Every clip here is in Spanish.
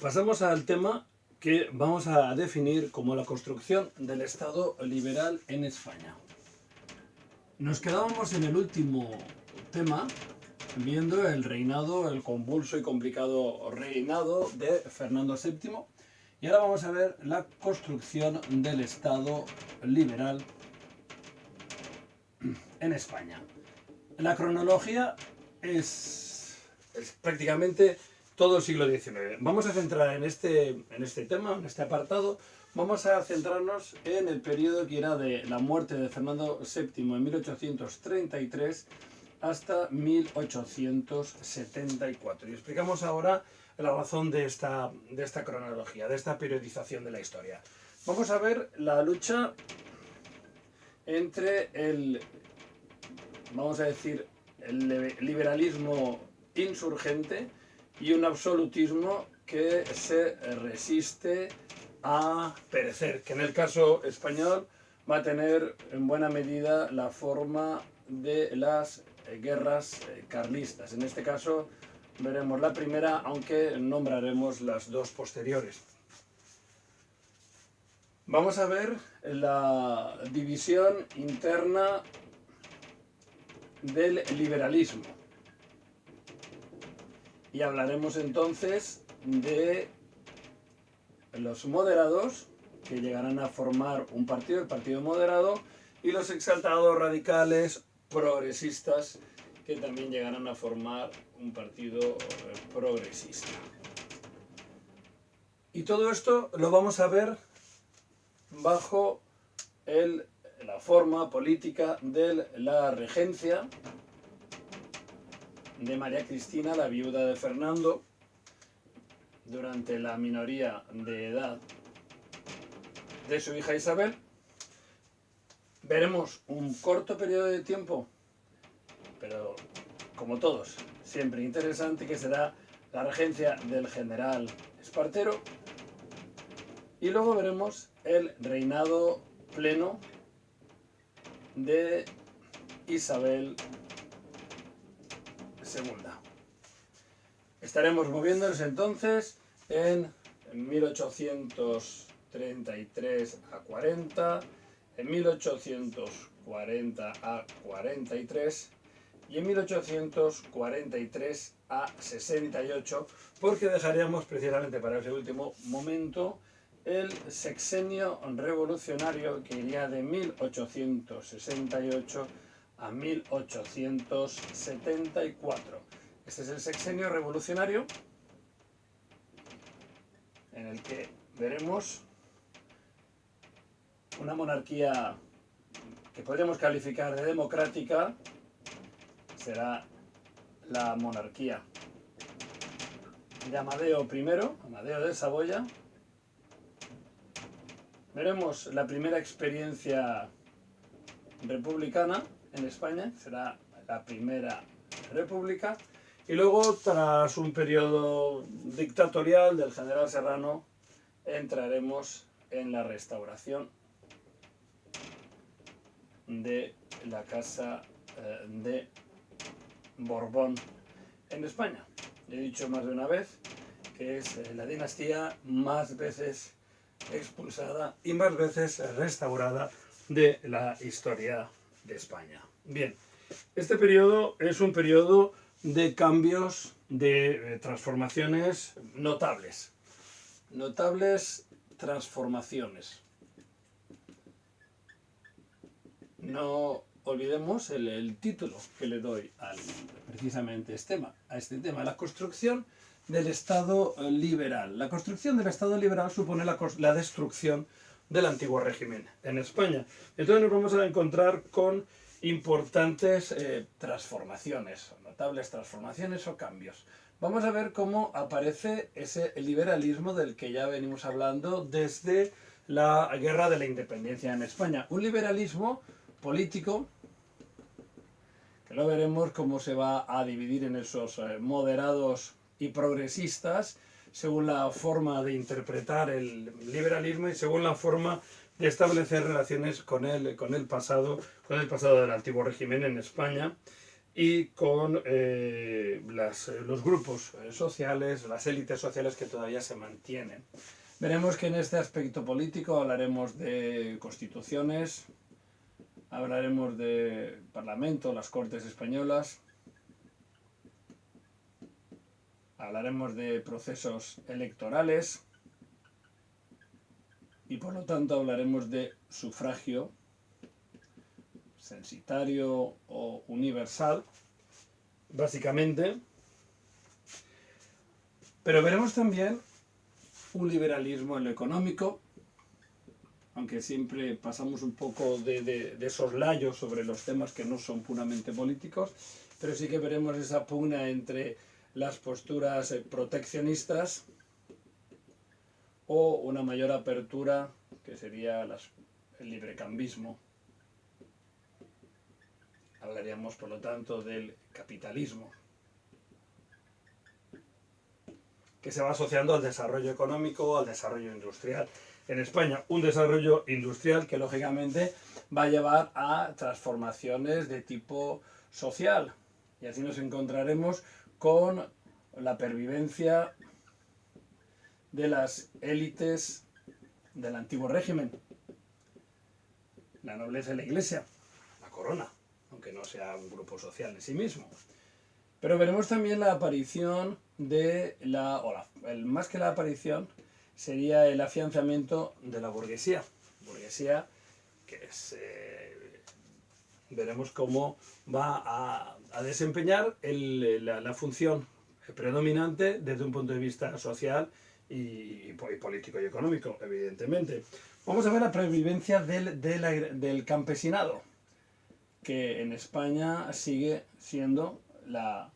Pasamos al tema que vamos a definir como la construcción del Estado liberal en España. Nos quedábamos en el último tema viendo el reinado, el convulso y complicado reinado de Fernando VII, y ahora vamos a ver la construcción del Estado liberal en España. La cronología es prácticamente todo el siglo XIX. Vamos a centrar en este tema, en este apartado, vamos a centrarnos en el periodo que era de la muerte de Fernando VII en 1833 hasta 1874. Y explicamos ahora la razón de esta cronología, de esta periodización de la historia. Vamos a ver la lucha entre el liberalismo insurgente y un absolutismo que se resiste a perecer, que en el caso español va a tener en buena medida la forma de las guerras carlistas. En este caso veremos la primera, aunque nombraremos las dos posteriores. Vamos a ver la división interna del liberalismo. Y hablaremos entonces de los moderados, que llegarán a formar un partido, el Partido Moderado, y los exaltados radicales progresistas, que también llegarán a formar un partido progresista. Y todo esto lo vamos a ver bajo la forma política de la regencia de María Cristina, la viuda de Fernando, durante la minoría de edad de su hija Isabel. Veremos un corto periodo de tiempo, pero como todos, siempre interesante, que será la regencia del general Espartero, y luego veremos el reinado pleno de Isabel II. Estaremos moviéndonos entonces en 1833 a 40, en 1840 a 43 y en 1843 a 68, porque dejaríamos precisamente para ese último momento el sexenio revolucionario, que iría de 1868 a 1874. Este es el sexenio revolucionario, en el que veremos una monarquía que podríamos calificar de democrática. Será la monarquía de Amadeo I, Amadeo de Saboya. Veremos la primera experiencia republicana en España, será la primera república, y luego, tras un periodo dictatorial del general Serrano, entraremos en la restauración de la Casa de Borbón en España. He dicho más de una vez que es la dinastía más veces expulsada y más veces restaurada de la historia de España. Bien, este periodo es un periodo de cambios, de transformaciones notables. Notables transformaciones. No olvidemos el título que le doy precisamente a este tema, la construcción del Estado liberal. La construcción del Estado liberal supone la destrucción del antiguo régimen en España. Entonces nos vamos a encontrar con importantes transformaciones, notables transformaciones o cambios. Vamos a ver cómo aparece ese liberalismo del que ya venimos hablando desde la Guerra de la Independencia en España. Un liberalismo político, que lo veremos cómo se va a dividir en esos moderados y progresistas, según la forma de interpretar el liberalismo y según la forma de establecer relaciones con el pasado del antiguo régimen en España. y con los grupos sociales, las élites sociales que todavía se mantienen. Veremos que en este aspecto político hablaremos de constituciones, hablaremos de Parlamento, las Cortes españolas, hablaremos de procesos electorales y por lo tanto hablaremos de sufragio censitario o universal, básicamente. Pero veremos también un liberalismo en lo económico, aunque siempre pasamos un poco de soslayo sobre los temas que no son puramente políticos, pero sí que veremos esa pugna entre las posturas proteccionistas o una mayor apertura, que sería el librecambismo. Hablaríamos, por lo tanto, del capitalismo, que se va asociando al desarrollo económico, al desarrollo industrial. En España, un desarrollo industrial que, lógicamente, va a llevar a transformaciones de tipo social. Y así nos encontraremos con la pervivencia de las élites del antiguo régimen, la nobleza y la iglesia, la corona, aunque no sea un grupo social en sí mismo. Pero veremos también la aparición más que la aparición, sería el afianzamiento de la burguesía. Burguesía que veremos cómo va a desempeñar la función predominante desde un punto de vista social y político y económico, evidentemente. Vamos a ver la pervivencia del campesinado, que en España sigue siendo la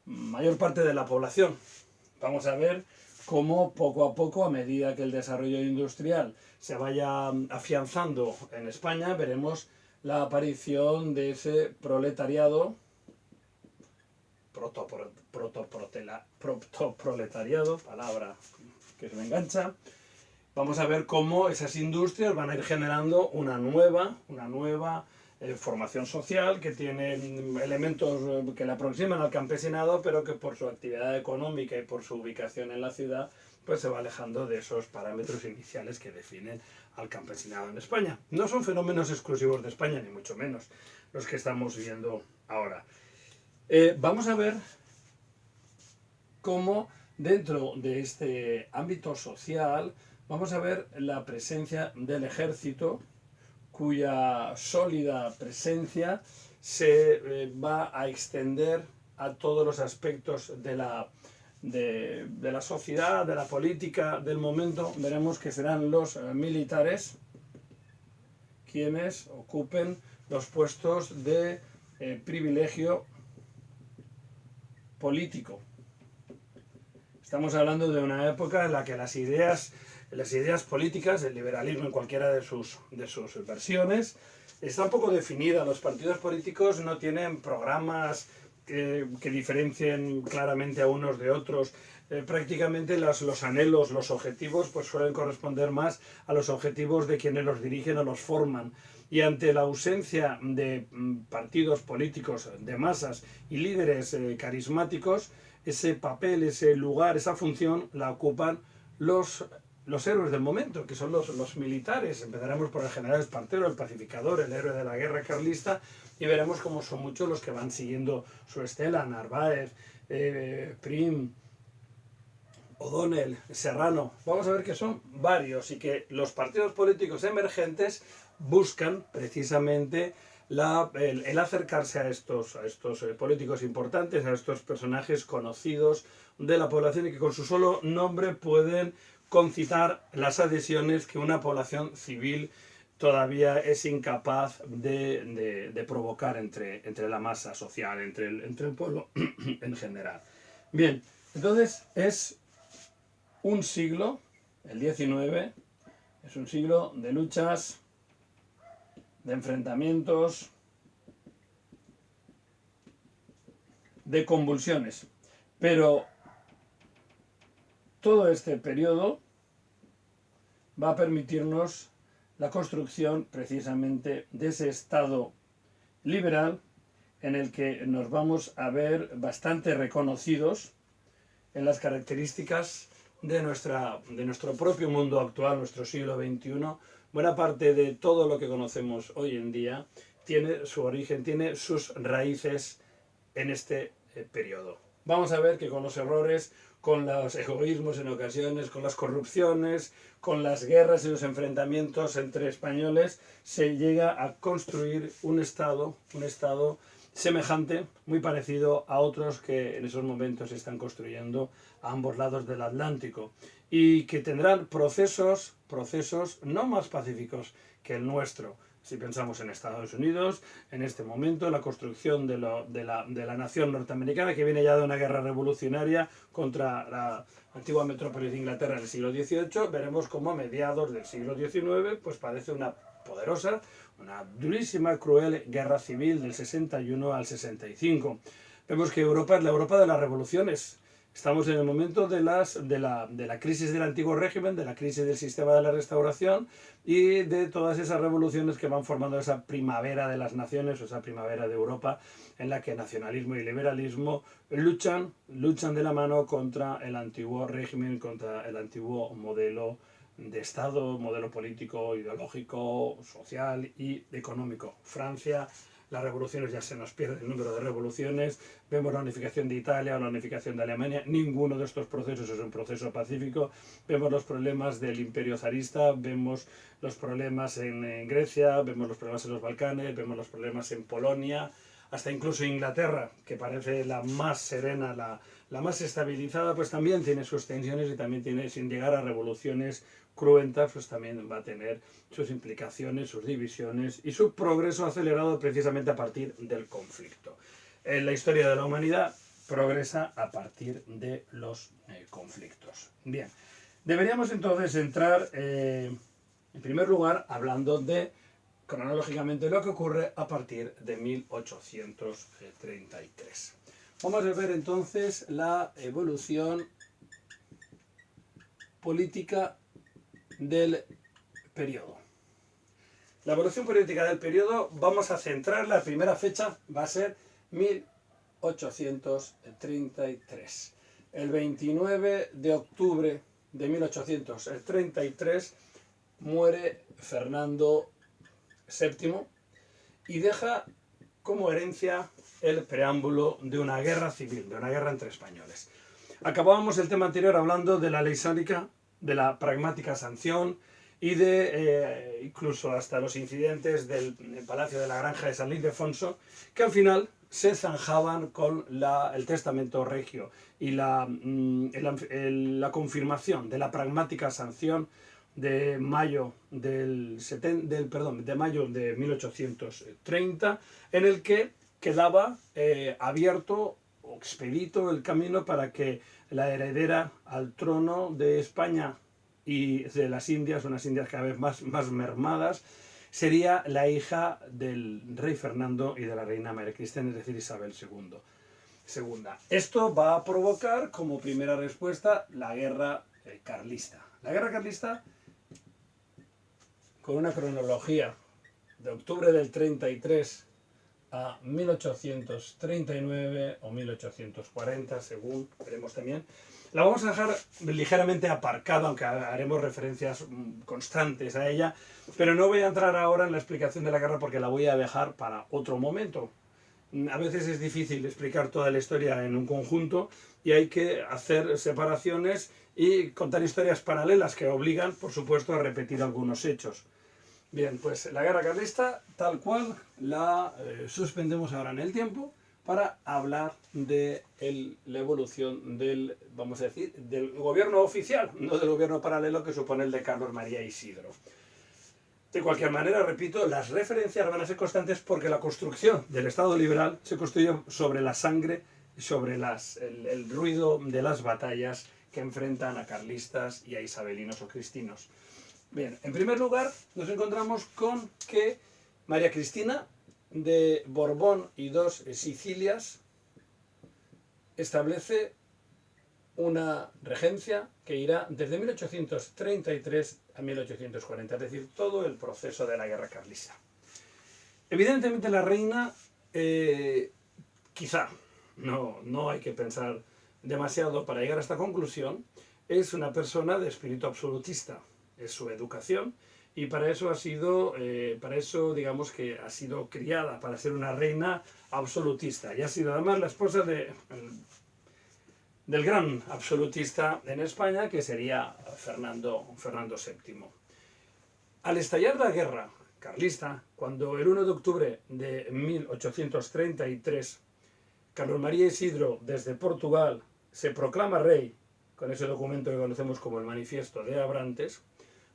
mayor parte de la población. Vamos a ver cómo poco a poco, a medida que el desarrollo industrial se vaya afianzando en España, veremos la aparición de ese proletariado, protoproletariado, palabra que se me engancha. Vamos a ver cómo esas industrias van a ir generando una nueva formación social que tiene elementos que le aproximan al campesinado, pero que por su actividad económica y por su ubicación en la ciudad, pues se va alejando de esos parámetros iniciales que definen al campesinado en España. No son fenómenos exclusivos de España, ni mucho menos los que estamos viendo ahora. Vamos a ver cómo dentro de este ámbito social vamos a ver la presencia del ejército, cuya sólida presencia se va a extender a todos los aspectos de la sociedad, de la política del momento. Veremos que serán los militares quienes ocupen los puestos de privilegio político. Estamos hablando de una época en la que las ideas políticas, el liberalismo en cualquiera de sus versiones, está un poco definida. Los partidos políticos no tienen programas que diferencien claramente a unos de otros. Prácticamente los anhelos, los objetivos, pues suelen corresponder más a los objetivos de quienes los dirigen o los forman. Y ante la ausencia de partidos políticos de masas y líderes carismáticos, ese papel, ese lugar, esa función la ocupan los héroes del momento, que son los militares. Empezaremos por el general Espartero, el pacificador, el héroe de la guerra carlista, y veremos cómo son muchos los que van siguiendo su estela: Narváez, Prim, O'Donnell, Serrano. Vamos a ver que son varios y que los partidos políticos emergentes buscan precisamente el acercarse a estos políticos importantes, a estos personajes conocidos de la población y que con su solo nombre pueden concitar las adhesiones que una población civil todavía es incapaz de provocar entre la masa social, entre el pueblo en general. Bien, entonces es un siglo, el XIX, es un siglo de luchas, de enfrentamientos, de convulsiones. Pero todo este periodo va a permitirnos la construcción precisamente de ese Estado liberal en el que nos vamos a ver bastante reconocidos en las características de nuestro propio mundo actual, nuestro siglo XXI. Buena parte de todo lo que conocemos hoy en día tiene su origen, tiene sus raíces en este periodo. Vamos a ver que con los errores, con los egoísmos en ocasiones, con las corrupciones, con las guerras y los enfrentamientos entre españoles, se llega a construir un estado semejante, muy parecido a otros que en esos momentos se están construyendo a ambos lados del Atlántico y que tendrán procesos no más pacíficos que el nuestro. Si pensamos en Estados Unidos, en este momento, la construcción de la nación norteamericana, que viene ya de una guerra revolucionaria contra la antigua metrópolis de Inglaterra en el siglo XVIII, veremos cómo a mediados del siglo XIX pues padece una poderosa, una durísima, cruel guerra civil del 61 al 65. Vemos que Europa es la Europa de las revoluciones. Estamos en el momento de la crisis del antiguo régimen, de la crisis del sistema de la restauración y de todas esas revoluciones que van formando esa primavera de las naciones o esa primavera de Europa en la que nacionalismo y liberalismo luchan de la mano contra el antiguo régimen, contra el antiguo modelo de Estado, modelo político, ideológico, social y económico. Francia, las revoluciones, ya se nos pierde el número de revoluciones, vemos la unificación de Italia o la unificación de Alemania, ninguno de estos procesos es un proceso pacífico, vemos los problemas del imperio zarista, vemos los problemas en Grecia, vemos los problemas en los Balcanes, vemos los problemas en Polonia, hasta incluso Inglaterra, que parece la más serena, la más estabilizada, pues también tiene sus tensiones y también tiene, sin llegar a revoluciones cruentas, pues también va a tener sus implicaciones, sus divisiones y su progreso acelerado precisamente a partir del conflicto. En la historia de la humanidad progresa a partir de los conflictos. Bien, deberíamos entonces entrar, en primer lugar, hablando de cronológicamente lo que ocurre a partir de 1833. Vamos a ver entonces la evolución política del periodo. La evolución política del periodo, vamos a centrar, la primera fecha va a ser 1833. El 29 de octubre de 1833 muere Fernando VII y deja como herencia el preámbulo de una guerra civil, de una guerra entre españoles. Acabábamos el tema anterior hablando de la ley sálica, de la pragmática sanción y de incluso hasta los incidentes del Palacio de la Granja de San Ildefonso, que al final se zanjaban con el testamento regio y la confirmación de la pragmática sanción de mayo de mayo de 1830, en el que quedaba abierto o expedito el camino para que la heredera al trono de España y de las Indias, unas Indias cada vez más mermadas, sería la hija del rey Fernando y de la reina María Cristina, es decir, Isabel II. Esto va a provocar como primera respuesta la guerra carlista. La guerra carlista, con una cronología de octubre del 33 a 1839 o 1840, según veremos también, la vamos a dejar ligeramente aparcada, aunque haremos referencias constantes a ella, pero no voy a entrar ahora en la explicación de la guerra porque la voy a dejar para otro momento. A veces es difícil explicar toda la historia en un conjunto y hay que hacer separaciones y contar historias paralelas que obligan, por supuesto, a repetir algunos hechos. Bien, pues la guerra carlista, tal cual, la suspendemos ahora en el tiempo para hablar de la evolución del, vamos a decir, del gobierno oficial, no del gobierno paralelo que supone el de Carlos María Isidro. De cualquier manera, repito, las referencias van a ser constantes porque la construcción del Estado liberal se construye sobre la sangre, sobre el ruido de las batallas que enfrentan a carlistas y a isabelinos o cristinos. Bien, en primer lugar nos encontramos con que María Cristina de Borbón y dos Sicilias establece una regencia que irá desde 1833 a 1840, es decir, todo el proceso de la guerra carlista. Evidentemente la reina quizá, no hay que pensar demasiado para llegar a esta conclusión, es una persona de espíritu absolutista, es su educación, y para eso digamos que ha sido criada para ser una reina absolutista, y ha sido además la esposa del gran absolutista en España, que sería Fernando VII. Al estallar la guerra carlista, cuando el 1 de octubre de 1833 Carlos María Isidro desde Portugal se proclama rey, con ese documento que conocemos como el Manifiesto de Abrantes,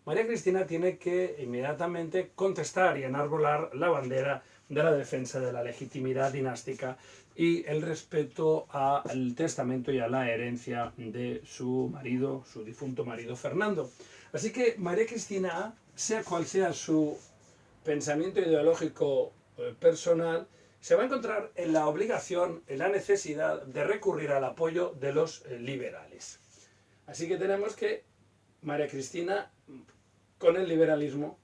María Cristina tiene que inmediatamente contestar y enarbolar la bandera de la defensa de la legitimidad dinástica y el respeto al testamento y a la herencia de su marido, su difunto marido Fernando. Así que María Cristina, sea cual sea su pensamiento ideológico personal, se va a encontrar en la obligación, en la necesidad de recurrir al apoyo de los liberales. Así que tenemos que María Cristina con el liberalismo,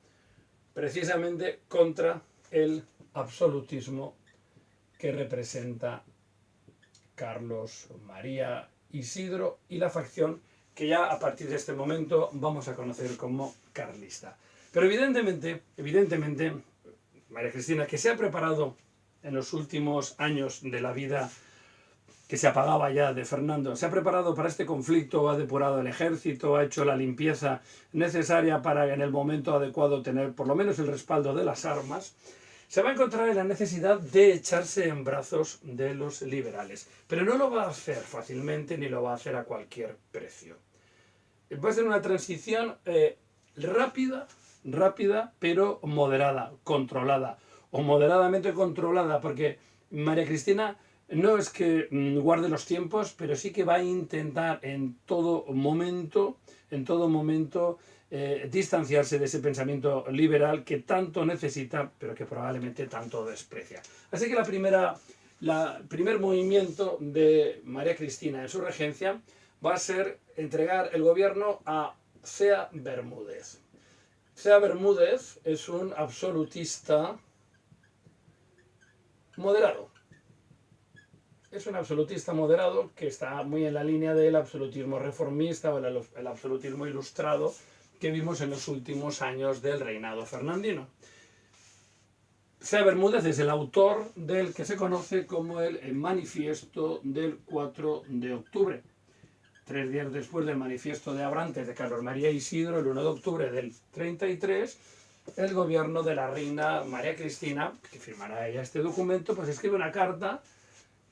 precisamente contra el absolutismo que representa Carlos María Isidro y la facción que ya a partir de este momento vamos a conocer como carlista. Pero evidentemente, María Cristina, que se ha preparado en los últimos años de la vida que se apagaba ya de Fernando, se ha preparado para este conflicto, ha depurado el ejército, ha hecho la limpieza necesaria para en el momento adecuado tener por lo menos el respaldo de las armas, se va a encontrar en la necesidad de echarse en brazos de los liberales. Pero no lo va a hacer fácilmente ni lo va a hacer a cualquier precio. Va a ser una transición rápida, pero moderada, controlada, o moderadamente controlada, porque María Cristina no es que guarde los tiempos, pero sí que va a intentar en todo momento, distanciarse de ese pensamiento liberal que tanto necesita, pero que probablemente tanto desprecia. Así que el primer movimiento de María Cristina en su regencia va a ser entregar el gobierno a Cea Bermúdez. Cea Bermúdez es un absolutista moderado. Es un absolutista moderado que está muy en la línea del absolutismo reformista o el absolutismo ilustrado que vimos en los últimos años del reinado fernandino. Cea Bermúdez es el autor del que se conoce como el Manifiesto del 4 de octubre. 3 días después del Manifiesto de Abrantes de Carlos María Isidro, el 1 de octubre del 33, el gobierno de la reina María Cristina, que firmará ella este documento, pues escribe una carta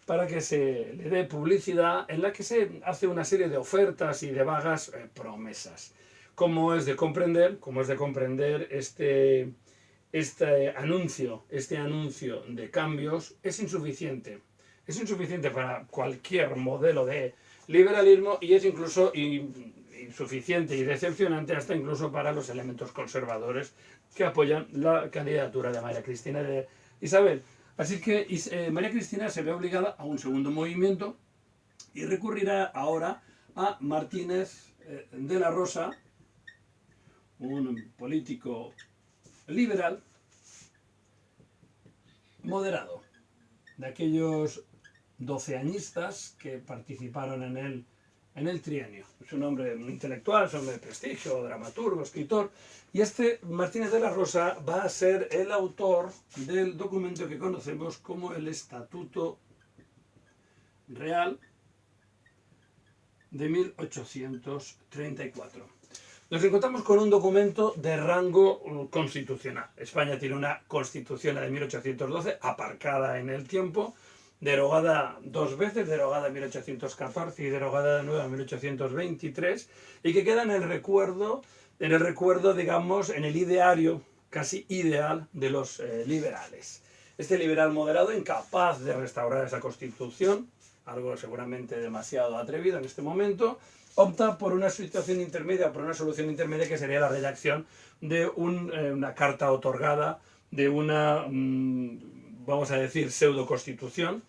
para que se le dé publicidad en la que se hace una serie de ofertas y de vagas promesas. Como es de comprender este anuncio de cambios es insuficiente. Es insuficiente para cualquier modelo de liberalismo y es incluso insuficiente y decepcionante hasta incluso para los elementos conservadores que apoyan la candidatura de María Cristina de Isabel. Así que María Cristina se ve obligada a un segundo movimiento y recurrirá ahora a Martínez de la Rosa, un político liberal moderado, de aquellos doceañistas que participaron en el trienio. Es un hombre intelectual, es un hombre de prestigio, dramaturgo, escritor, y este Martínez de la Rosa va a ser el autor del documento que conocemos como el Estatuto Real de 1834. Nos encontramos con un documento de rango constitucional. España tiene una constitución, la de 1812, aparcada en el tiempo, derogada 2 veces, derogada en 1814 y derogada de nuevo en 1823, y que queda en el recuerdo, digamos, en el ideario casi ideal de los liberales. Este liberal moderado, incapaz de restaurar esa constitución, algo seguramente demasiado atrevido en este momento, opta por una situación intermedia, por una solución intermedia que sería la redacción de una carta otorgada, de una, vamos a decir, pseudo-constitución,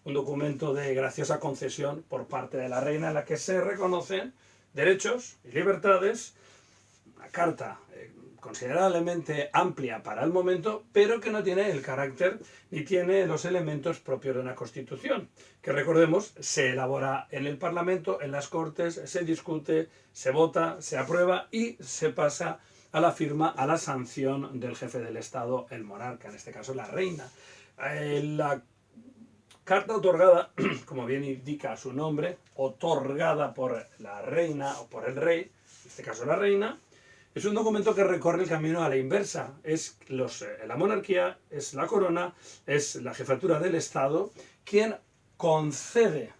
un documento de graciosa concesión por parte de la reina en la que se reconocen derechos y libertades, una carta considerablemente amplia para el momento, pero que no tiene el carácter ni tiene los elementos propios de una Constitución, que recordemos, se elabora en el Parlamento, en las Cortes, se discute, se vota, se aprueba y se pasa a la firma, a la sanción del jefe del Estado, el monarca, en este caso la reina. La carta otorgada, como bien indica su nombre, otorgada por la reina o por el rey, en este caso la reina, es un documento que recorre el camino a la inversa. Es la monarquía, es la corona, es la jefatura del Estado quien concede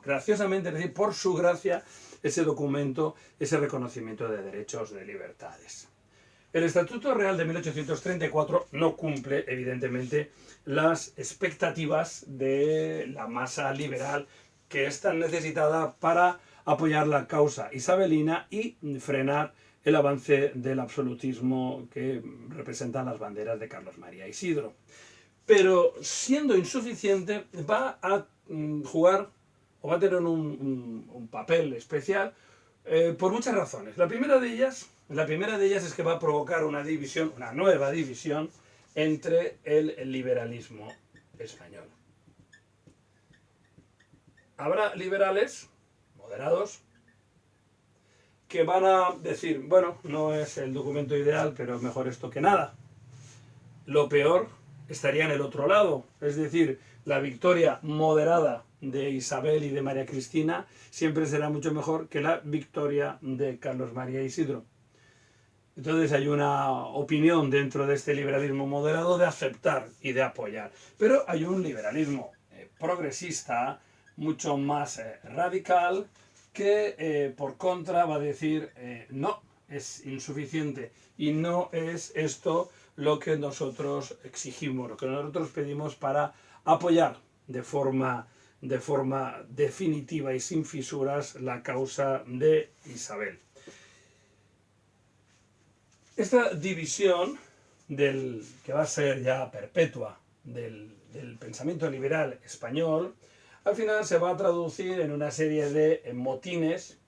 graciosamente, es decir, por su gracia, ese documento, ese reconocimiento de derechos, de libertades. El Estatuto Real de 1834 no cumple, evidentemente, las expectativas de la masa liberal que es tan necesitada para apoyar la causa isabelina y frenar el avance del absolutismo que representan las banderas de Carlos María Isidro. Pero siendo insuficiente, va a jugar o va a tener un papel especial por muchas razones. La primera de ellas es que va a provocar una división, una nueva división entre el liberalismo español. Habrá liberales moderados que van a decir, bueno, no es el documento ideal, pero mejor esto que nada. Lo peor estaría en el otro lado, es decir, la victoria moderada de Isabel y de María Cristina siempre será mucho mejor que la victoria de Carlos María Isidro. Entonces hay una opinión dentro de este liberalismo moderado de aceptar y de apoyar. Pero hay un liberalismo progresista, mucho más radical, que por contra va a decir no, es insuficiente y no es esto lo que nosotros exigimos, lo que nosotros pedimos para apoyar de forma definitiva y sin fisuras la causa de Isabel. Esta división que va a ser ya perpetua del pensamiento liberal español, al final se va a traducir en una serie de motines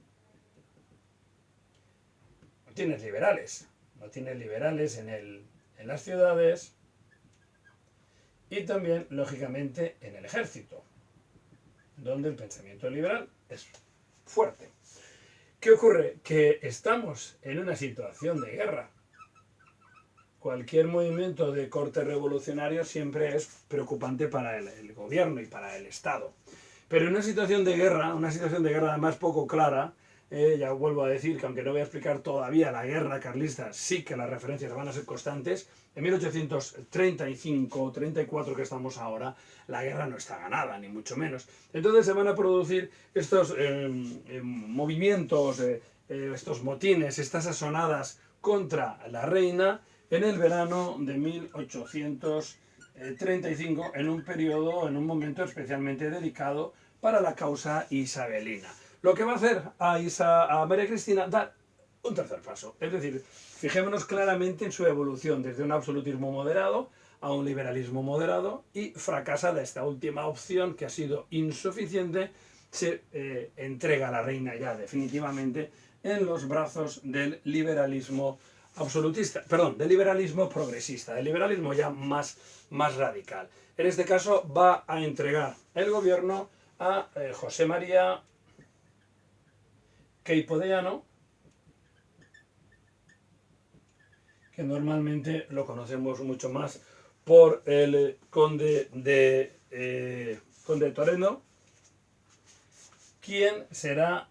liberales. Motines liberales en las ciudades y también, lógicamente, en el ejército, donde el pensamiento liberal es fuerte. ¿Qué ocurre? Que estamos en una situación de guerra. Cualquier movimiento de corte revolucionario siempre es preocupante para el gobierno y para el Estado. Pero en una situación de guerra además poco clara, ya vuelvo a decir que aunque no voy a explicar todavía la guerra carlista, sí que las referencias van a ser constantes. En 1835 o 34 que estamos ahora, la guerra no está ganada, ni mucho menos. Entonces se van a producir estos movimientos, estos motines, estas asonadas contra la reina, en el verano de 1835, en un momento especialmente delicado para la causa isabelina. Lo que va a hacer a María Cristina dar un tercer paso. Es decir, fijémonos claramente en su evolución desde un absolutismo moderado a un liberalismo moderado y fracasada esta última opción que ha sido insuficiente, se entrega a la reina ya definitivamente en los brazos del liberalismo del liberalismo progresista, del liberalismo ya más radical. En este caso va a entregar el gobierno a José María Queipo de Llano, que normalmente lo conocemos mucho más por el conde de Toreno, quien será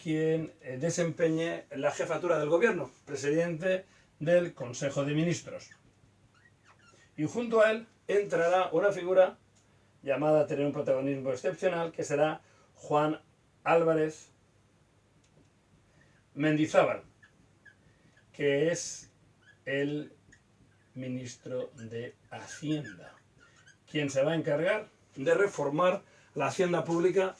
quien desempeñe la jefatura del gobierno, presidente del Consejo de Ministros. Y junto a él entrará una figura llamada a tener un protagonismo excepcional, que será Juan Álvarez Mendizábal, que es el ministro de Hacienda, quien se va a encargar de reformar la hacienda pública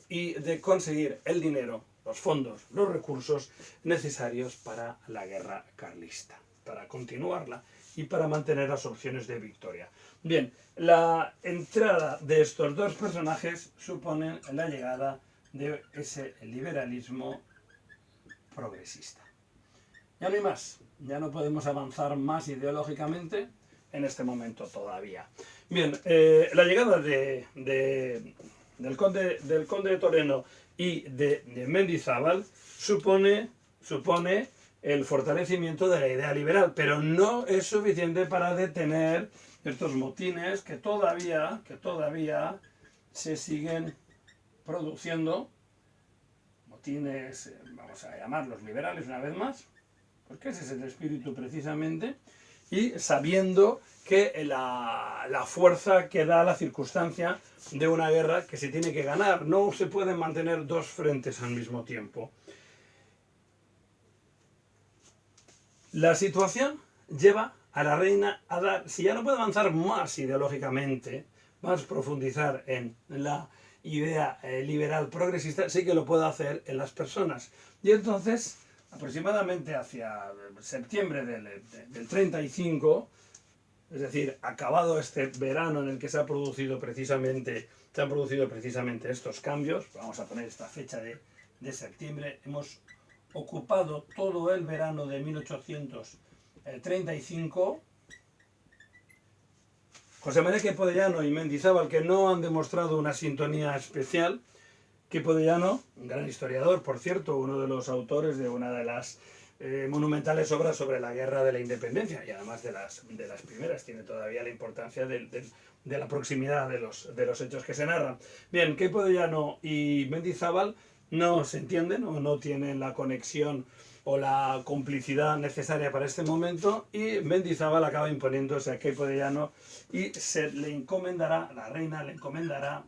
y de conseguir el dinero, los fondos, los recursos necesarios para la guerra carlista, para continuarla y para mantener las opciones de victoria. Bien, la entrada de estos dos personajes supone la llegada de ese liberalismo progresista. Ya no hay más, ya no podemos avanzar más ideológicamente en este momento todavía. Bien, la llegada del conde de Toreno y de Mendizábal supone el fortalecimiento de la idea liberal, pero no es suficiente para detener estos motines que todavía se siguen produciendo, motines, vamos a llamarlos liberales una vez más, porque ese es el espíritu precisamente, y sabiendo que la fuerza que da la circunstancia de una guerra que se tiene que ganar, no se pueden mantener dos frentes al mismo tiempo. La situación lleva a la reina a dar, si ya no puede avanzar más ideológicamente, más profundizar en la idea liberal progresista, sí que lo puede hacer en las personas. Y entonces, aproximadamente hacia septiembre del 35, es decir, acabado este verano en el que se han producido precisamente estos cambios, vamos a poner esta fecha de septiembre, hemos ocupado todo el verano de 1835, José María Queipo de Llano y Mendizábal, que no han demostrado una sintonía especial. Queipo de Llano, un gran historiador, por cierto, uno de los autores de una de las monumentales obras sobre la guerra de la independencia, y además de las primeras, tiene todavía la importancia de la proximidad de los hechos que se narran. Bien, Queipo de Llano y Mendizábal no se entienden o no tienen la conexión o la complicidad necesaria para este momento, y Mendizábal acaba imponiéndose a Queipo de Llano y la reina le encomendará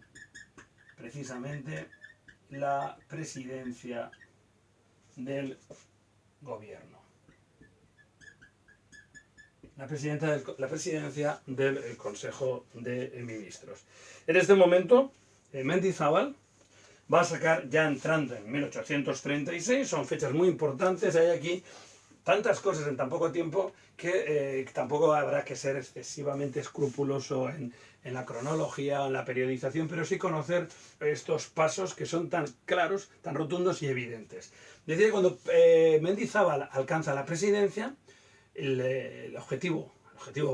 precisamente la presidencia del gobierno. La presidencia del Consejo de Ministros. En este momento, Mendizábal va a sacar, ya entrando en 1836, son fechas muy importantes, hay aquí tantas cosas en tan poco tiempo que tampoco habrá que ser excesivamente escrupuloso en la cronología o en la periodización, pero sí conocer estos pasos que son tan claros, tan rotundos y evidentes. Decía que cuando Mendizábal alcanza la presidencia, el objetivo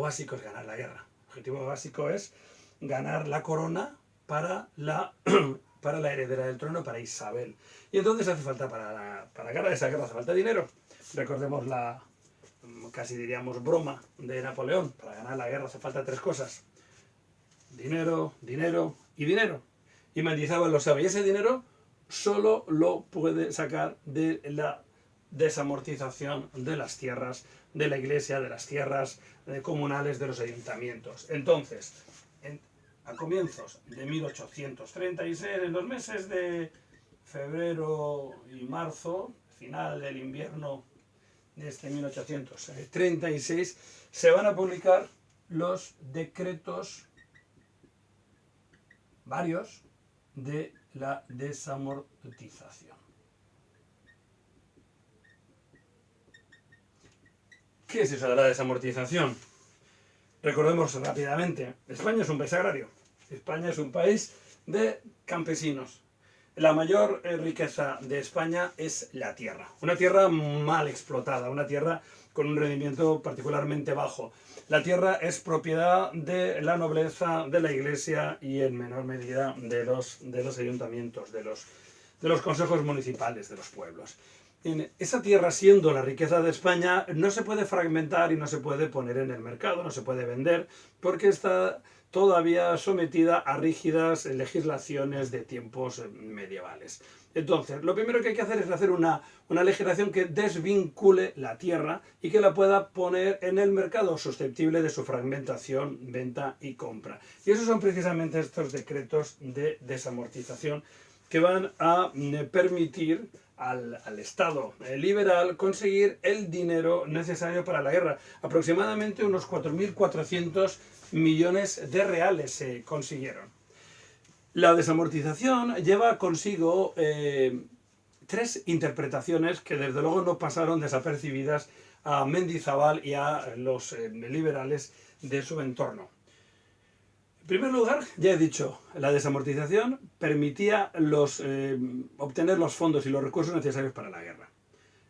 básico es ganar la guerra. El objetivo básico es ganar la corona para la heredera del trono, para Isabel. Y entonces hace falta, para ganar esa guerra, hace falta dinero. Recordemos la, casi diríamos, broma de Napoleón. Para ganar la guerra hace falta tres cosas: dinero, dinero y dinero. Y Mendizábal lo sabe. Y ese dinero solo lo puede sacar de la desamortización de las tierras de la iglesia, de las tierras comunales, de los ayuntamientos. Entonces, a comienzos de 1836, en los meses de febrero y marzo, final del invierno de este 1836, se van a publicar los decretos varios de la desamortización. ¿Qué es eso de la desamortización? Recordemos rápidamente, España es un país agrario. España es un país de campesinos. La mayor riqueza de España es la tierra. Una tierra mal explotada, una tierra con un rendimiento particularmente bajo. La tierra es propiedad de la nobleza, de la iglesia y en menor medida de los ayuntamientos, de los consejos municipales de los pueblos. En esa tierra, siendo la riqueza de España, no se puede fragmentar y no se puede poner en el mercado, no se puede vender, porque está todavía sometida a rígidas legislaciones de tiempos medievales. Entonces, lo primero que hay que hacer es hacer una legislación que desvincule la tierra y que la pueda poner en el mercado, susceptible de su fragmentación, venta y compra. Y esos son precisamente estos decretos de desamortización que van a permitir al Estado liberal conseguir el dinero necesario para la guerra. Aproximadamente unos 4.400 millones de reales se consiguieron. La desamortización lleva consigo tres interpretaciones que desde luego no pasaron desapercibidas a Mendizábal y a los liberales de su entorno. En primer lugar, ya he dicho, la desamortización permitía obtener los fondos y los recursos necesarios para la guerra.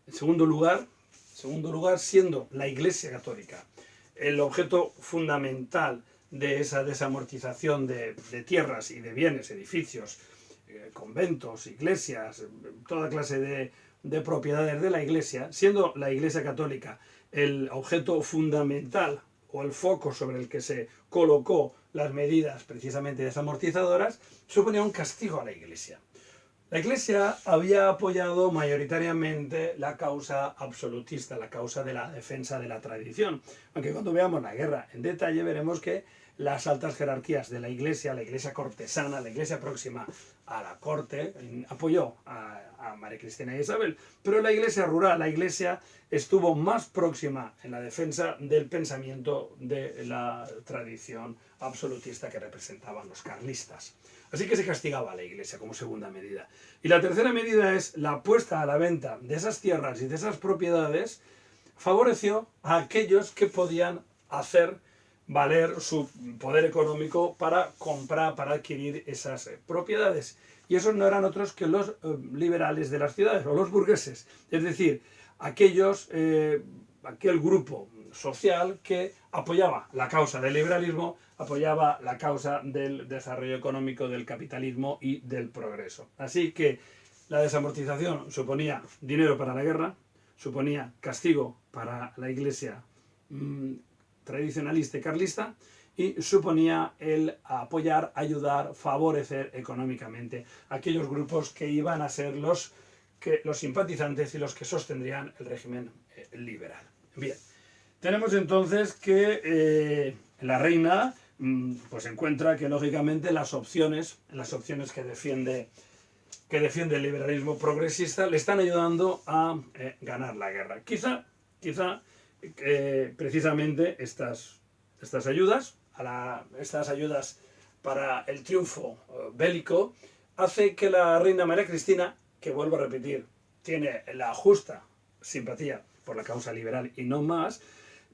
En segundo lugar, segundo lugar, siendo la Iglesia Católica el objeto fundamental de esa desamortización de tierras y de bienes, edificios, conventos, iglesias, toda clase de propiedades de la Iglesia, siendo la Iglesia Católica el objeto fundamental o el foco sobre el que se colocó las medidas precisamente desamortizadoras, suponía un castigo a la Iglesia. La Iglesia había apoyado mayoritariamente la causa absolutista, la causa de la defensa de la tradición. Aunque cuando veamos la guerra en detalle veremos que las altas jerarquías de la Iglesia cortesana, la Iglesia próxima a la corte, apoyó a María Cristina y Isabel, pero la Iglesia rural, la Iglesia estuvo más próxima en la defensa del pensamiento de la tradición absolutista que representaban los carlistas. Así que se castigaba a la Iglesia como segunda medida. Y la tercera medida es la puesta a la venta de esas tierras y de esas propiedades favoreció a aquellos que podían hacer valer su poder económico para comprar, para adquirir esas propiedades. Y esos no eran otros que los liberales de las ciudades o los burgueses. Es decir, aquel grupo social que apoyaba la causa del liberalismo, apoyaba la causa del desarrollo económico, del capitalismo y del progreso. Así que la desamortización suponía dinero para la guerra, suponía castigo para la Iglesia tradicionalista y carlista, y suponía el apoyar, ayudar, favorecer económicamente a aquellos grupos que iban a ser los simpatizantes y los que sostendrían el régimen liberal. Bien, tenemos entonces que la reina pues encuentra que lógicamente las opciones que defiende el liberalismo progresista le están ayudando a ganar la guerra. Quizá precisamente estas ayudas para el triunfo bélico hace que la reina María Cristina, que vuelvo a repetir, tiene la justa simpatía por la causa liberal y no más,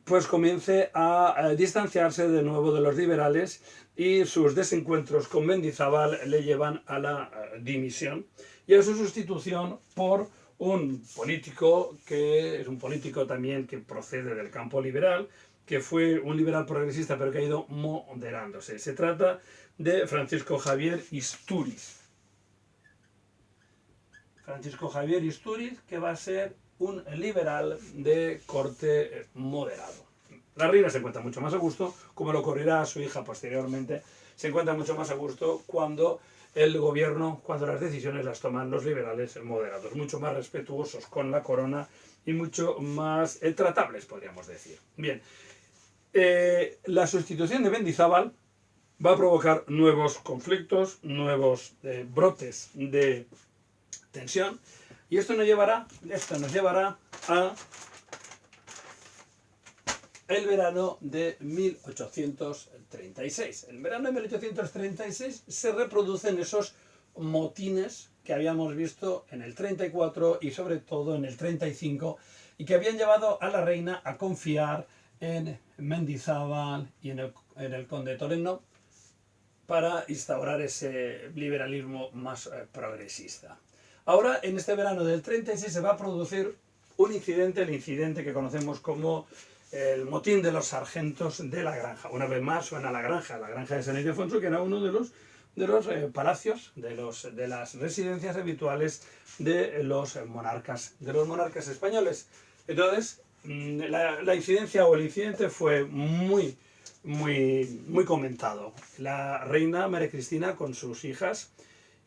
pues comience a distanciarse de nuevo de los liberales, y sus desencuentros con Mendizábal le llevan a la dimisión y a su sustitución por un político que es un político también que procede del campo liberal, que fue un liberal progresista pero que ha ido moderándose. Se trata de Francisco Javier Istúriz. Francisco Javier Istúriz, que va a ser un liberal de corte moderado. La reina se encuentra mucho más a gusto, como le ocurrirá a su hija posteriormente, se encuentra mucho más a gusto cuando el gobierno, cuando las decisiones las toman los liberales moderados, mucho más respetuosos con la corona y mucho más tratables, podríamos decir. Bien, la sustitución de Mendizábal va a provocar nuevos conflictos, nuevos brotes de tensión, y esto nos llevará a el verano de 1836. El verano de 1836 se reproducen esos motines que habíamos visto en el 34 y sobre todo en el 35, y que habían llevado a la reina a confiar en Mendizábal y en el conde de Toreno para instaurar ese liberalismo más progresista. Ahora, en este verano del 36, se va a producir un incidente, el incidente que conocemos como el motín de los sargentos de la granja. Una vez más suena la granja de San Ildefonso, que era uno de los palacios, de las residencias habituales de los monarcas españoles. Entonces, la incidencia o el incidente fue muy comentado. La reina María Cristina con sus hijas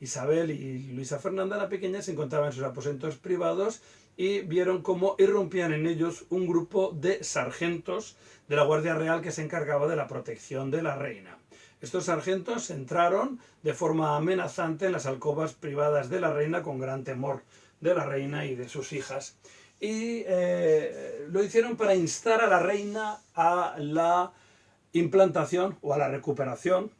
Isabel y Luisa Fernanda la pequeña se encontraban en sus aposentos privados y vieron cómo irrumpían en ellos un grupo de sargentos de la Guardia Real que se encargaba de la protección de la reina. Estos sargentos entraron de forma amenazante en las alcobas privadas de la reina, con gran temor de la reina y de sus hijas, y lo hicieron para instar a la reina a la implantación o a la recuperación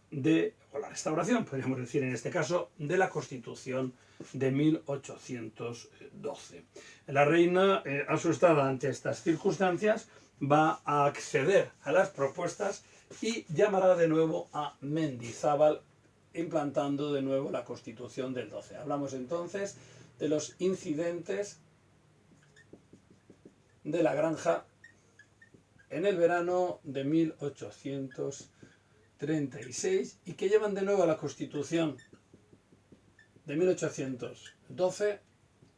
o la restauración, podríamos decir en este caso, de la Constitución de 1812. La reina, asustada ante estas circunstancias, va a acceder a las propuestas y llamará de nuevo a Mendizábal, implantando de nuevo la Constitución del 12. Hablamos entonces de los incidentes de la Granja en el verano de 1836 y que llevan de nuevo a la Constitución de 1812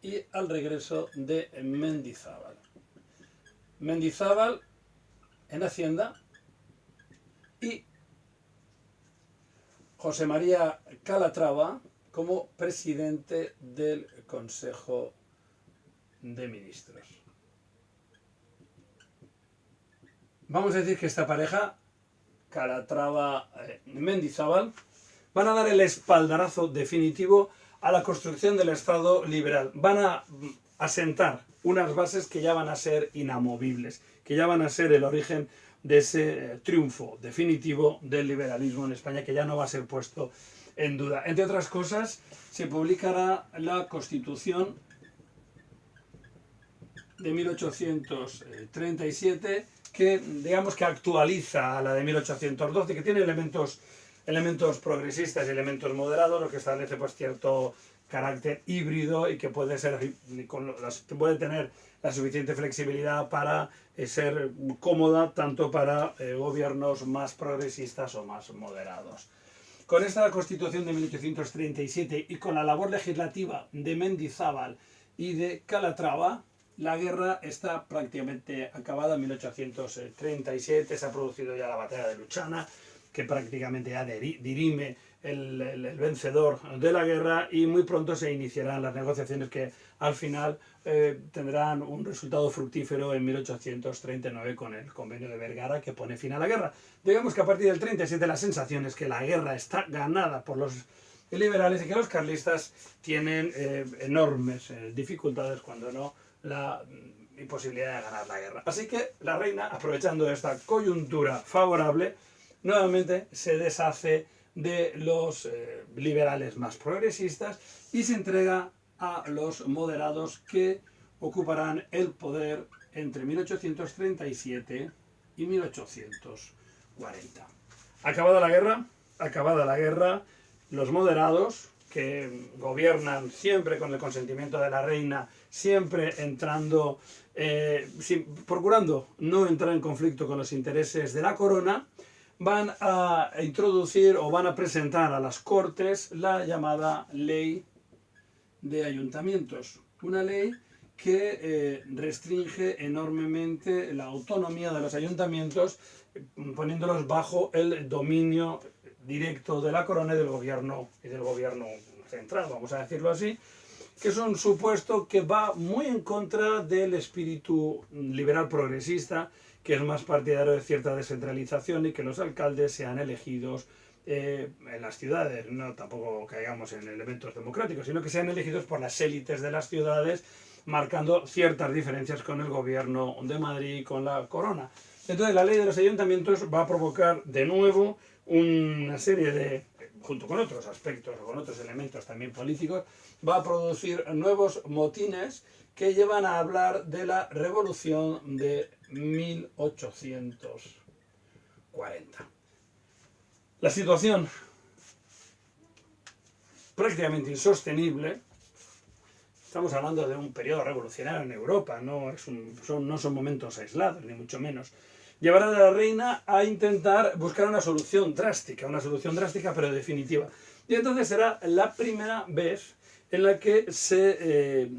y al regreso de Mendizábal. Mendizábal en Hacienda y José María Calatrava como presidente del Consejo de Ministros. Vamos a decir que esta pareja, Calatrava-Mendizábal, van a dar el espaldarazo definitivo a la construcción del Estado liberal. Van a asentar unas bases que ya van a ser inamovibles, que ya van a ser el origen de ese triunfo definitivo del liberalismo en España, que ya no va a ser puesto en duda. Entre otras cosas, se publicará la Constitución de 1837, que digamos que actualiza a la de 1812, que tiene elementos progresistas y elementos moderados, lo que establece pues cierto carácter híbrido y que puede puede tener la suficiente flexibilidad para ser cómoda tanto para gobiernos más progresistas o más moderados. Con esta Constitución de 1837 y con la labor legislativa de Mendizábal y de Calatrava, la guerra está prácticamente acabada. En 1837 se ha producido ya la batalla de Luchana, que prácticamente ya dirime el vencedor de la guerra, y muy pronto se iniciarán las negociaciones que al final tendrán un resultado fructífero en 1839 con el Convenio de Vergara, que pone fin a la guerra. Digamos que a partir del 37 la sensación es que la guerra está ganada por los liberales y que los carlistas tienen enormes dificultades, cuando no la imposibilidad de ganar la guerra. Así que la reina, aprovechando esta coyuntura favorable, nuevamente se deshace de los liberales más progresistas y se entrega a los moderados, que ocuparán el poder entre 1837 y 1840. Acabada la guerra, los moderados, que gobiernan siempre con el consentimiento de la reina, siempre procurando no entrar en conflicto con los intereses de la corona, van a introducir o van a presentar a las Cortes la llamada Ley de Ayuntamientos. Una ley que restringe enormemente la autonomía de los ayuntamientos, poniéndolos bajo el dominio directo de la corona y del gobierno central, vamos a decirlo así, que es un supuesto que va muy en contra del espíritu liberal progresista, que es más partidario de cierta descentralización y que los alcaldes sean elegidos en las ciudades. No tampoco caigamos en elementos democráticos, sino que sean elegidos por las élites de las ciudades, marcando ciertas diferencias con el gobierno de Madrid y con la corona. Entonces la ley de los ayuntamientos va a provocar de nuevo una serie de, junto con otros aspectos o con otros elementos también políticos, va a producir nuevos motines que llevan a hablar de la Revolución de 1840. La situación prácticamente insostenible. Estamos hablando de un periodo revolucionario en Europa, no son momentos aislados, ni mucho menos. Llevarán a la reina a intentar buscar una solución drástica pero definitiva. Y entonces será la primera vez en la que se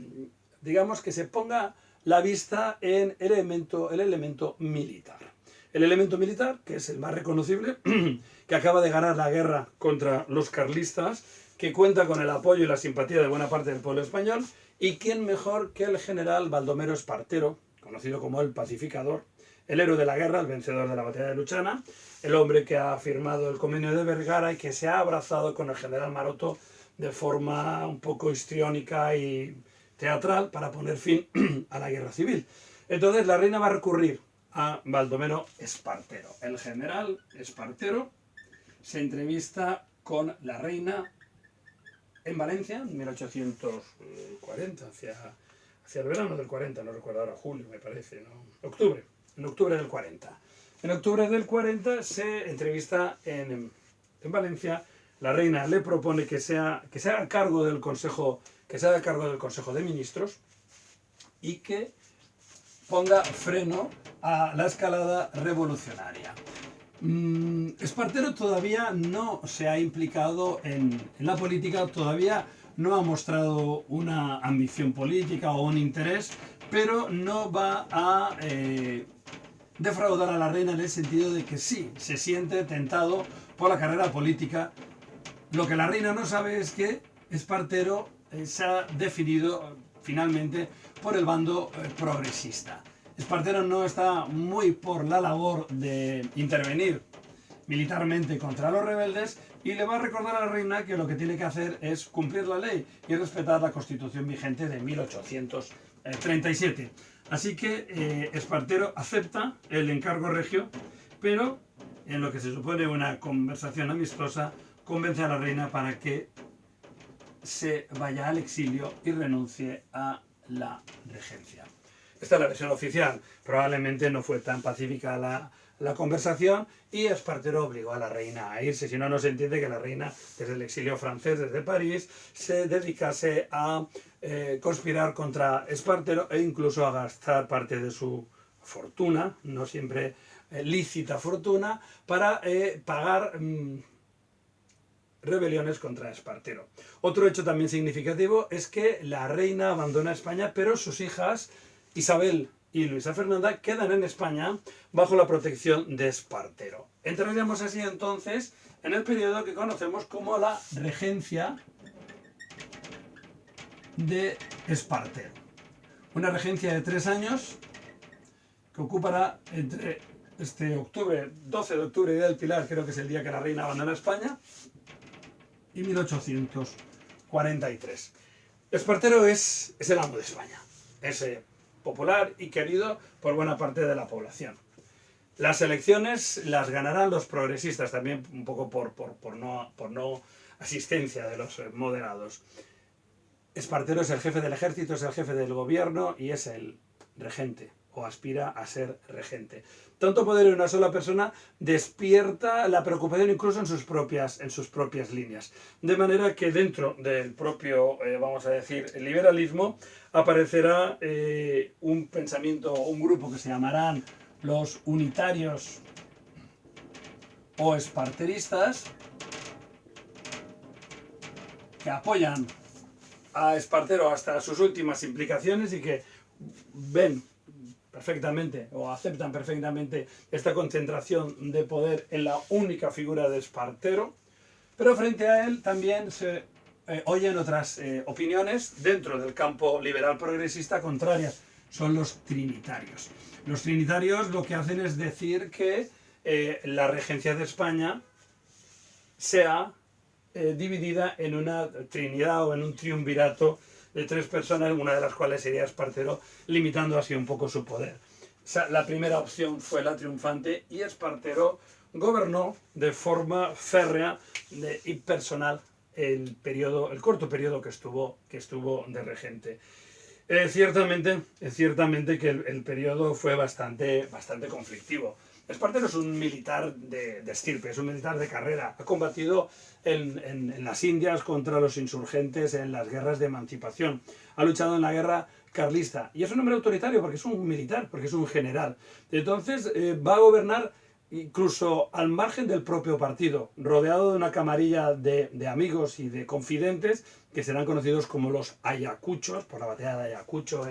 ponga la vista en el elemento militar. El elemento militar, que es el más reconocible, que acaba de ganar la guerra contra los carlistas, que cuenta con el apoyo y la simpatía de buena parte del pueblo español, y quién mejor que el general Baldomero Espartero, conocido como el Pacificador, el héroe de la guerra, el vencedor de la batalla de Luchana, el hombre que ha firmado el Convenio de Vergara y que se ha abrazado con el general Maroto de forma un poco histriónica y teatral para poner fin a la guerra civil. Entonces la reina va a recurrir a Baldomero Espartero. El general Espartero se entrevista con la reina en Valencia en 1840, hacia el verano del 40, no recuerdo ahora, julio me parece, ¿no? En octubre del 40. En octubre del 40 se entrevista en Valencia. La reina le propone que se haga cargo del Consejo de Ministros y que ponga freno a la escalada revolucionaria. Espartero todavía no se ha implicado en la política, todavía no ha mostrado una ambición política o un interés, pero no va a defraudar a la reina en el sentido de que sí, se siente tentado por la carrera política. Lo que la reina no sabe es que Espartero se ha definido finalmente por el bando progresista. Espartero no está muy por la labor de intervenir militarmente contra los rebeldes y le va a recordar a la reina que lo que tiene que hacer es cumplir la ley y respetar la Constitución vigente de 1837. Así que Espartero acepta el encargo regio, pero en lo que se supone una conversación amistosa, convence a la reina para que se vaya al exilio y renuncie a la regencia. Esta es la versión oficial. Probablemente no fue tan pacífica la conversación y Espartero obligó a la reina a irse. Si no, no se entiende que la reina, desde el exilio francés, desde París, se dedicase a conspirar contra Espartero e incluso a gastar parte de su fortuna, no siempre lícita fortuna, para pagar rebeliones contra Espartero. Otro hecho también significativo es que la reina abandona España, pero sus hijas Isabel y Luisa Fernanda quedan en España bajo la protección de Espartero. Entraríamos así entonces en el periodo que conocemos como la regencia de Espartero. Una regencia de 3 años que ocupará entre este octubre, 12 de octubre, Día del Pilar, creo que es el día que la reina abandona España, y 1843. Espartero es el amo de España. Es popular y querido por buena parte de la población. Las elecciones las ganarán los progresistas, también un poco por no asistencia de los moderados. Espartero es el jefe del ejército, es el jefe del gobierno y es el regente, o aspira a ser regente. Tanto poder en una sola persona despierta la preocupación incluso en sus propias líneas. De manera que dentro del propio, vamos a decir, el liberalismo, aparecerá un pensamiento, un grupo que se llamarán los unitarios o esparteristas, que apoyan a Espartero hasta sus últimas implicaciones y que ven perfectamente o aceptan perfectamente esta concentración de poder en la única figura de Espartero, pero frente a él también se oyen otras opiniones dentro del campo liberal progresista contrarias. Son los trinitarios. Los trinitarios lo que hacen es decir que la regencia de España sea dividida en una trinidad o en un triunvirato de 3 personas, una de las cuales sería Espartero, limitando así un poco su poder. O sea, la primera opción fue la triunfante y Espartero gobernó de forma férrea y personal el corto periodo que estuvo de regente. Ciertamente que el periodo fue bastante conflictivo. Espartero es un militar de estirpe, es un militar de carrera. Ha combatido en las Indias contra los insurgentes en las guerras de emancipación. Ha luchado en la guerra carlista. Y es un hombre autoritario porque es un militar, porque es un general. Entonces va a gobernar incluso al margen del propio partido, rodeado de una camarilla de amigos y de confidentes que serán conocidos como los Ayacuchos, por la batalla de Ayacucho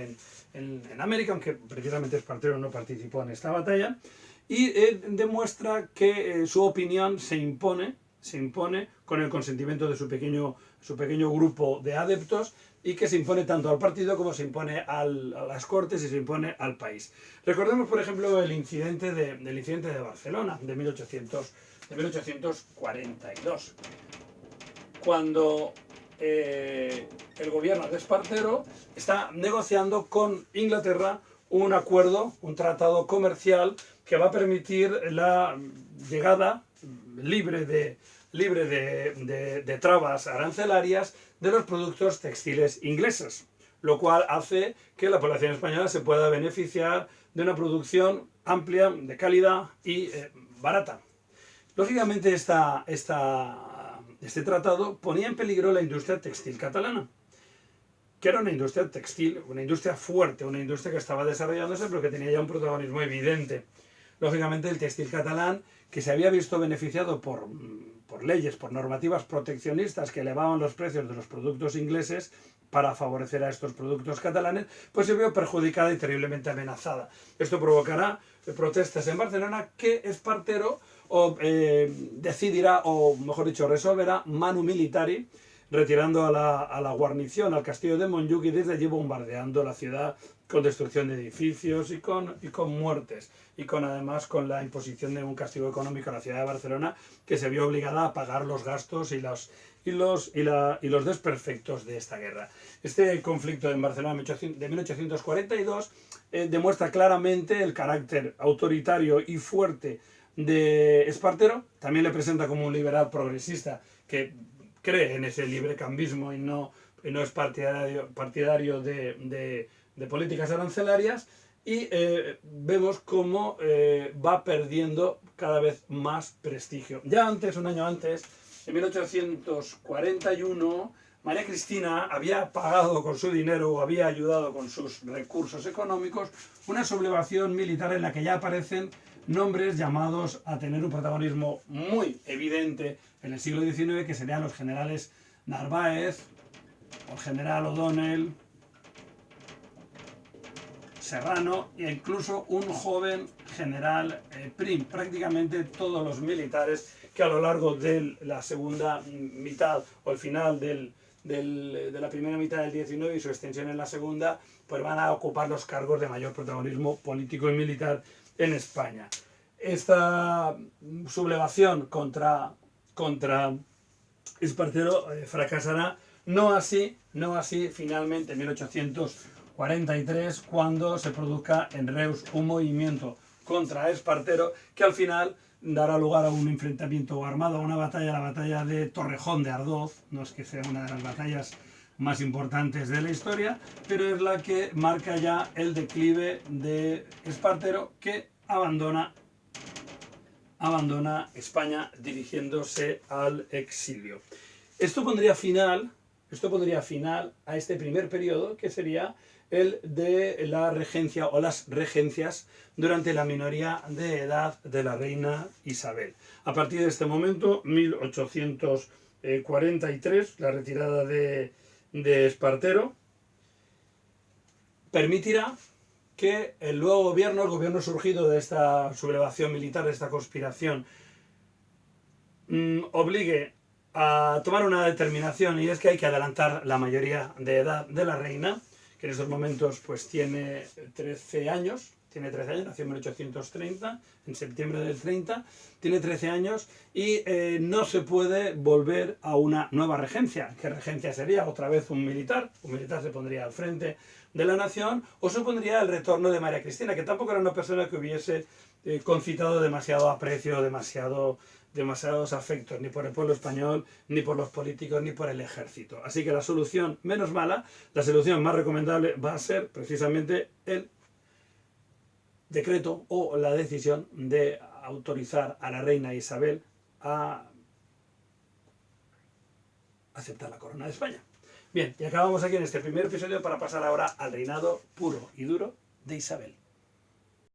en América, aunque precisamente Espartero no participó en esta batalla. Y demuestra que su opinión se impone con el consentimiento de su pequeño grupo de adeptos y que se impone tanto al partido como se impone a las Cortes y se impone al país. Recordemos, por ejemplo, el incidente de Barcelona de 1842, cuando el gobierno de Espartero está negociando con Inglaterra un acuerdo, un tratado comercial que va a permitir la llegada libre de trabas arancelarias de los productos textiles ingleses, lo cual hace que la población española se pueda beneficiar de una producción amplia, de calidad y barata. Lógicamente este tratado ponía en peligro la industria textil catalana. que era una industria textil, una industria fuerte, una industria que estaba desarrollándose, pero que tenía ya un protagonismo evidente. Lógicamente el textil catalán, que se había visto beneficiado por leyes, por normativas proteccionistas que elevaban los precios de los productos ingleses para favorecer a estos productos catalanes, pues se vio perjudicada y terriblemente amenazada. Esto provocará protestas en Barcelona que Espartero decidirá, o mejor dicho, resolverá manu militari, retirando a la guarnición al castillo de Montjuic y desde allí bombardeando la ciudad con destrucción de edificios y con muertes, y además con la imposición de un castigo económico a la ciudad de Barcelona, que se vio obligada a pagar los gastos y los desperfectos de esta guerra. Este conflicto en Barcelona de 1842 demuestra claramente el carácter autoritario y fuerte de Espartero. También le presenta como un liberal progresista que cree en ese librecambismo y no es partidario de políticas arancelarias, y vemos cómo va perdiendo cada vez más prestigio. Ya antes, un año antes, en 1841, María Cristina había pagado con su dinero o había ayudado con sus recursos económicos una sublevación militar en la que ya aparecen nombres llamados a tener un protagonismo muy evidente en el siglo XIX, que serían los generales Narváez, o el general O'Donnell, Serrano e incluso un joven general Prim. Prácticamente todos los militares que a lo largo de la segunda mitad o el final de la primera mitad del XIX y su extensión en la segunda, pues van a ocupar los cargos de mayor protagonismo político y militar en España. Esta sublevación contra Espartero fracasará, no así finalmente en 1843, cuando se produzca en Reus un movimiento contra Espartero que al final dará lugar a un enfrentamiento armado, a una batalla, la batalla de Torrejón de Ardoz. No es que sea una de las batallas más importantes de la historia, pero es la que marca ya el declive de Espartero, que abandona España dirigiéndose al exilio. Esto pondría final a este primer periodo, que sería el de la regencia o las regencias durante la minoría de edad de la reina Isabel. A partir de este momento, 1843, la retirada de Espartero permitirá que el nuevo gobierno, el gobierno surgido de esta sublevación militar, de esta conspiración, obligue a tomar una determinación, y es que hay que adelantar la mayoría de edad de la reina, que en estos momentos pues tiene 13 años, nació en 1830, en septiembre del 30, tiene 13 años, y no se puede volver a una nueva regencia. ¿Qué regencia sería? Otra vez un militar se pondría al frente de la nación, o supondría el retorno de María Cristina, que tampoco era una persona que hubiese concitado demasiado aprecio, demasiados afectos, ni por el pueblo español, ni por los políticos, ni por el ejército. Así que la solución menos mala, la solución más recomendable, va a ser precisamente el decreto o la decisión de autorizar a la reina Isabel a aceptar la corona de España. Bien, y acabamos aquí en este primer episodio para pasar ahora al reinado puro y duro de Isabel.